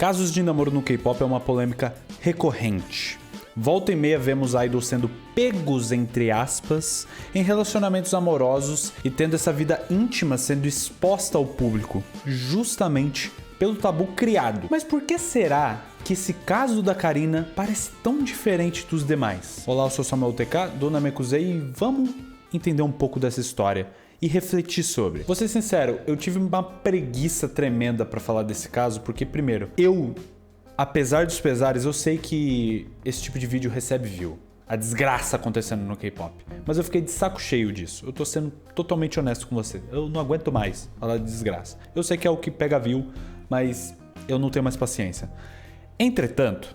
Casos de namoro no K-pop é uma polêmica recorrente. Volta e meia vemos idols sendo pegos, entre aspas, em relacionamentos amorosos e tendo essa vida íntima sendo exposta ao público, justamente pelo tabu criado. Mas por que será que esse caso da Karina parece tão diferente dos demais? Olá, eu sou Samuel TK, do Namekusei, e vamos entender um pouco dessa história e refletir sobre. Vou ser sincero, eu tive uma preguiça tremenda pra falar desse caso, porque primeiro, apesar dos pesares, eu sei que esse tipo de vídeo recebe view. A desgraça acontecendo no K-pop. Mas eu fiquei de saco cheio disso. Eu tô sendo totalmente honesto com você. Eu não aguento mais falar de desgraça. Eu sei que é o que pega view, mas eu não tenho mais paciência. Entretanto,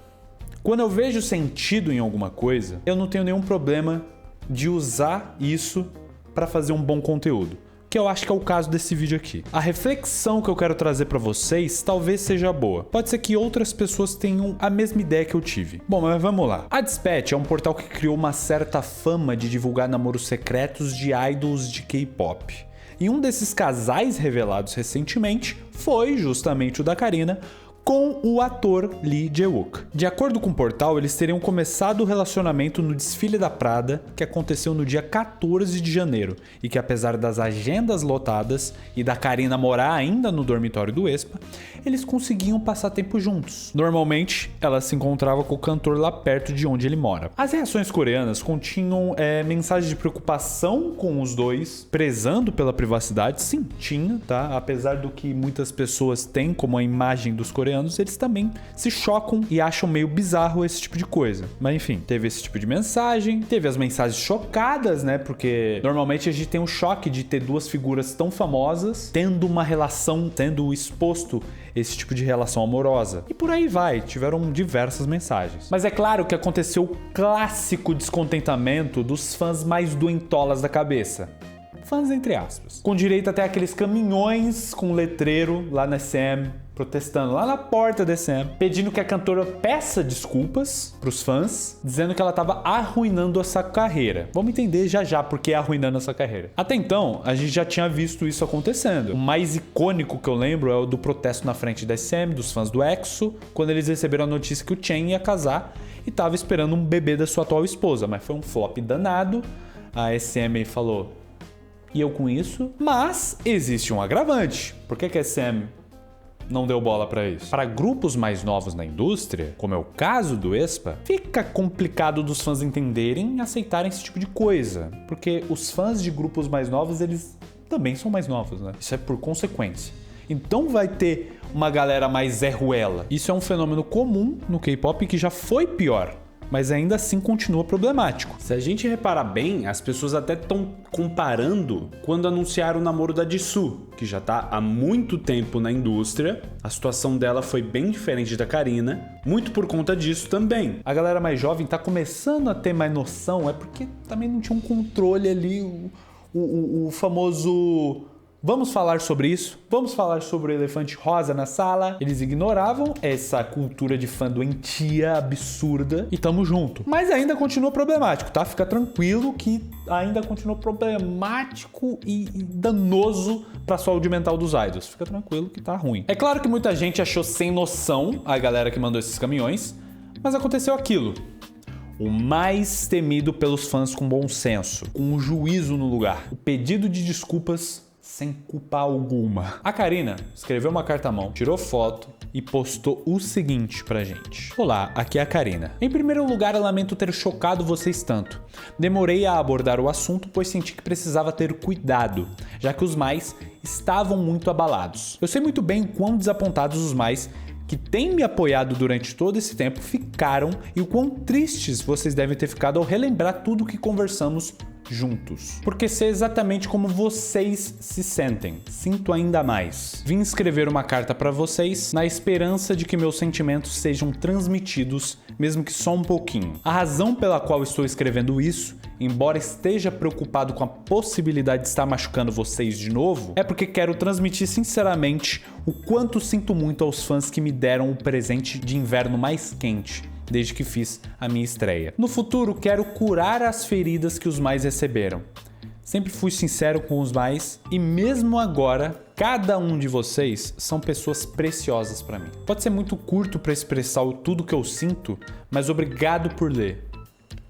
quando eu vejo sentido em alguma coisa, eu não tenho nenhum problema de usar isso para fazer um bom conteúdo, que eu acho que é o caso desse vídeo aqui. A reflexão que eu quero trazer para vocês talvez seja boa. Pode ser que outras pessoas tenham a mesma ideia que eu tive. Bom, mas vamos lá. A Dispatch é um portal que criou uma certa fama de divulgar namoros secretos de idols de K-pop. E um desses casais revelados recentemente foi justamente o da Karina com o ator Lee Jae-wook. De acordo com o portal, eles teriam começado o relacionamento no desfile da Prada, que aconteceu no dia 14 de janeiro, e que apesar das agendas lotadas e da Karina morar ainda no dormitório do Aespa, eles conseguiam passar tempo juntos. Normalmente, ela se encontrava com o cantor lá perto de onde ele mora. As reações coreanas continham mensagens de preocupação com os dois, prezando pela privacidade. Sim, tinha, tá? Apesar do que muitas pessoas têm como a imagem dos coreanos, eles também se chocam e acham meio bizarro esse tipo de coisa. Mas enfim, teve esse tipo de mensagem, teve as mensagens chocadas, né? Porque normalmente a gente tem um choque de ter duas figuras tão famosas tendo uma relação, tendo exposto esse tipo de relação amorosa. E por aí vai, tiveram diversas mensagens. Mas é claro que aconteceu o clássico descontentamento dos fãs mais doentolas da cabeça. Fãs entre aspas. Com direito até aqueles caminhões com letreiro lá na SM, protestando lá na porta da SM, pedindo que a cantora peça desculpas pros fãs, dizendo que ela tava arruinando essa carreira. Vamos entender já por que arruinando essa carreira. Até então, a gente já tinha visto isso acontecendo. O mais icônico que eu lembro é o do protesto na frente da SM, dos fãs do EXO, quando eles receberam a notícia que o Chen ia casar e tava esperando um bebê da sua atual esposa, mas foi um flop danado. A SM falou: e eu com isso? Mas existe um agravante. Por que a SM não deu bola pra isso? Para grupos mais novos na indústria, como é o caso do Aespa, fica complicado dos fãs entenderem e aceitarem esse tipo de coisa. Porque os fãs de grupos mais novos, eles também são mais novos, né? Isso é por consequência. Então vai ter uma galera mais Zé Ruela. Isso é um fenômeno comum no K-pop que já foi pior, mas ainda assim continua problemático. Se a gente reparar bem, as pessoas até estão comparando quando anunciaram o namoro da Jisoo, que já tá há muito tempo na indústria. A situação dela foi bem diferente da Karina, muito por conta disso também. A galera mais jovem tá começando a ter mais noção, é porque também não tinha um controle ali, o famoso: vamos falar sobre isso, vamos falar sobre o elefante rosa na sala. Eles ignoravam essa cultura de fã doentia, absurda, e tamo junto. Mas ainda continua problemático, tá? Fica tranquilo que ainda continua problemático e danoso pra saúde mental dos idols. Fica tranquilo que tá ruim. É claro que muita gente achou sem noção a galera que mandou esses caminhões, mas aconteceu aquilo. O mais temido pelos fãs com bom senso, com o juízo no lugar. O pedido de desculpas sem culpa alguma. A Karina escreveu uma carta à mão, tirou foto e postou o seguinte pra gente. Olá, aqui é a Karina. Em primeiro lugar, eu lamento ter chocado vocês tanto. Demorei a abordar o assunto, pois senti que precisava ter cuidado, já que os mais estavam muito abalados. Eu sei muito bem o quão desapontados os mais que têm me apoiado durante todo esse tempo ficaram e o quão tristes vocês devem ter ficado ao relembrar tudo o que conversamos juntos. Porque sei exatamente como vocês se sentem. Sinto ainda mais. Vim escrever uma carta para vocês na esperança de que meus sentimentos sejam transmitidos, mesmo que só um pouquinho. A razão pela qual estou escrevendo isso, embora esteja preocupado com a possibilidade de estar machucando vocês de novo, é porque quero transmitir sinceramente o quanto sinto muito aos fãs que me deram o presente de inverno mais quente desde que fiz a minha estreia. No futuro, quero curar as feridas que os mais receberam. Sempre fui sincero com os mais e mesmo agora, cada um de vocês são pessoas preciosas pra mim. Pode ser muito curto pra expressar tudo que eu sinto, mas obrigado por ler.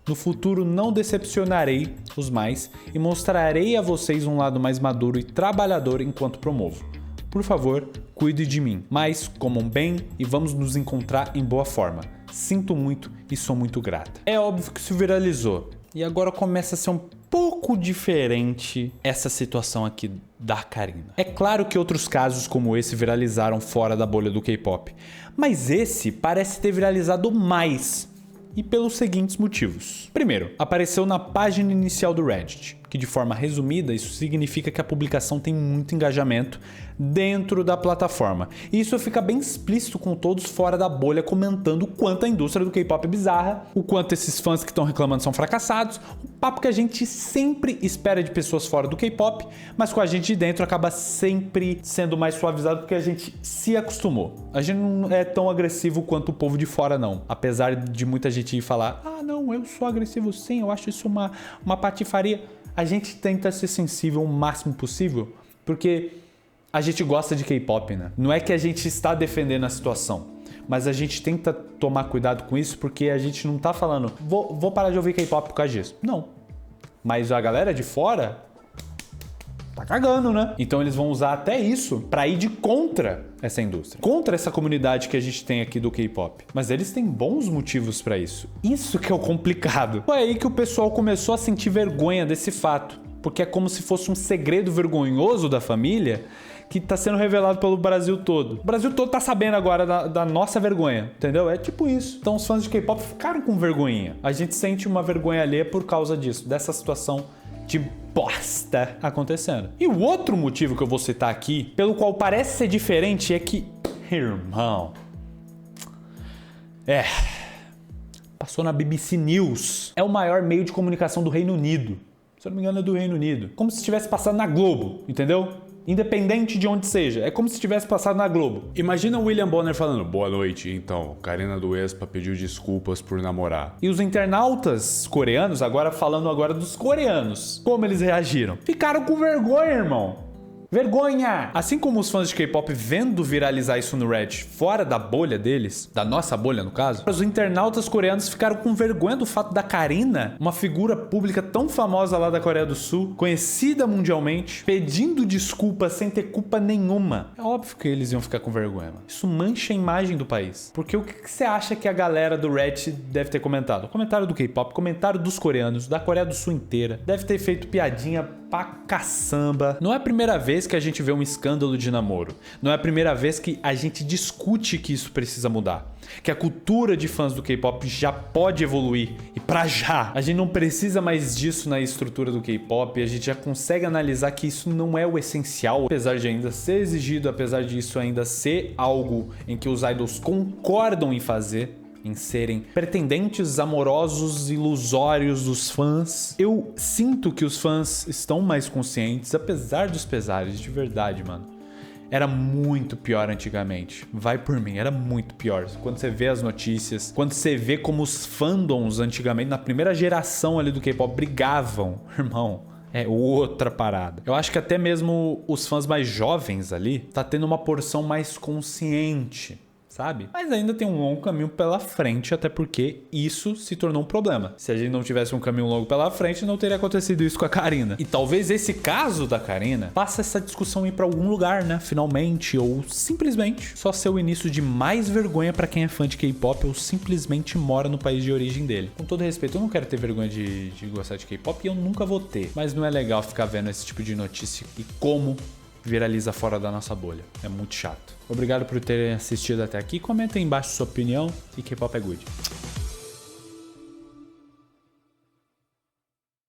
No futuro não decepcionarei os mais e mostrarei a vocês um lado mais maduro e trabalhador enquanto promovo. Por favor, cuide de mim, mas comam bem e vamos nos encontrar em boa forma. Sinto muito e sou muito grata. É óbvio que isso viralizou e agora começa a ser um pouco diferente essa situação aqui da Karina. É claro que outros casos como esse viralizaram fora da bolha do K-pop, mas esse parece ter viralizado mais. E pelos seguintes motivos. Primeiro, apareceu na página inicial do Reddit, que de forma resumida isso significa que a publicação tem muito engajamento dentro da plataforma. E isso fica bem explícito com todos fora da bolha comentando o quanto a indústria do K-pop é bizarra, o quanto esses fãs que estão reclamando são fracassados, o papo que a gente sempre espera de pessoas fora do K-pop, mas com a gente de dentro acaba sempre sendo mais suavizado porque a gente se acostumou. A gente não é tão agressivo quanto o povo de fora não, apesar de muita gente falar, não, eu sou agressivo sim, eu acho isso uma patifaria. A gente tenta ser sensível o máximo possível, porque a gente gosta de K-pop, né? Não é que a gente está defendendo a situação, mas a gente tenta tomar cuidado com isso, porque a gente não tá falando, vou parar de ouvir K-pop por causa disso. Não. Mas a galera de fora tá cagando, né? Então eles vão usar até isso pra ir de contra essa indústria, contra essa comunidade que a gente tem aqui do K-pop. Mas eles têm bons motivos pra isso. Isso que é o complicado. Foi aí que o pessoal começou a sentir vergonha desse fato, porque é como se fosse um segredo vergonhoso da família que tá sendo revelado pelo Brasil todo. O Brasil todo tá sabendo agora da nossa vergonha, entendeu? É tipo isso. Então os fãs de K-pop ficaram com vergonhinha. A gente sente uma vergonha alheia por causa disso, dessa situação de bosta acontecendo. E o outro motivo que eu vou citar aqui, pelo qual parece ser diferente, é que, irmão, passou na BBC News. É o maior meio de comunicação do Reino Unido. Se eu não me engano é do Reino Unido. Como se estivesse passando na Globo, entendeu? Independente de onde seja, é como se tivesse passado na Globo. Imagina o William Bonner falando, boa noite, então, Karina do Aespa pediu desculpas por namorar. E os internautas coreanos, falando dos coreanos, como eles reagiram? Ficaram com vergonha, irmão. Vergonha! Assim como os fãs de K-pop vendo viralizar isso no Reddit fora da bolha deles, da nossa bolha no caso, os internautas coreanos ficaram com vergonha do fato da Karina, uma figura pública tão famosa lá da Coreia do Sul, conhecida mundialmente, pedindo desculpas sem ter culpa nenhuma. É óbvio que eles iam ficar com vergonha, mano. Isso mancha a imagem do país. Porque o que você acha que a galera do Reddit deve ter comentado? Comentário do K-pop, comentário dos coreanos, da Coreia do Sul inteira. Deve ter feito piadinha pra caçamba. Não é a primeira vez que a gente vê um escândalo de namoro. Não é a primeira vez que a gente discute que isso precisa mudar. Que a cultura de fãs do K-pop já pode evoluir. E pra já. A gente não precisa mais disso na estrutura do K-pop. A gente já consegue analisar que isso não é o essencial. Apesar de ainda ser exigido, apesar disso ainda ser algo em que os idols concordam em fazer, em serem pretendentes amorosos ilusórios dos fãs. Eu sinto que os fãs estão mais conscientes, apesar dos pesares, de verdade, mano. Era muito pior antigamente. Vai por mim, era muito pior. Quando você vê as notícias, quando você vê como os fandoms antigamente, na primeira geração ali do K-pop, brigavam, irmão. É outra parada. Eu acho que até mesmo os fãs mais jovens ali tá tendo uma porção mais consciente, sabe? Mas ainda tem um longo caminho pela frente, até porque isso se tornou um problema. Se a gente não tivesse um caminho longo pela frente, não teria acontecido isso com a Karina. E talvez esse caso da Karina faça essa discussão ir pra algum lugar, né? Finalmente, ou simplesmente só ser o início de mais vergonha pra quem é fã de K-pop ou simplesmente mora no país de origem dele. Com todo respeito, eu não quero ter vergonha de gostar de K-pop e eu nunca vou ter. Mas não é legal ficar vendo esse tipo de notícia e como viraliza fora da nossa bolha. É muito chato. Obrigado por terem assistido até aqui. Comentem embaixo sua opinião e K-pop é good.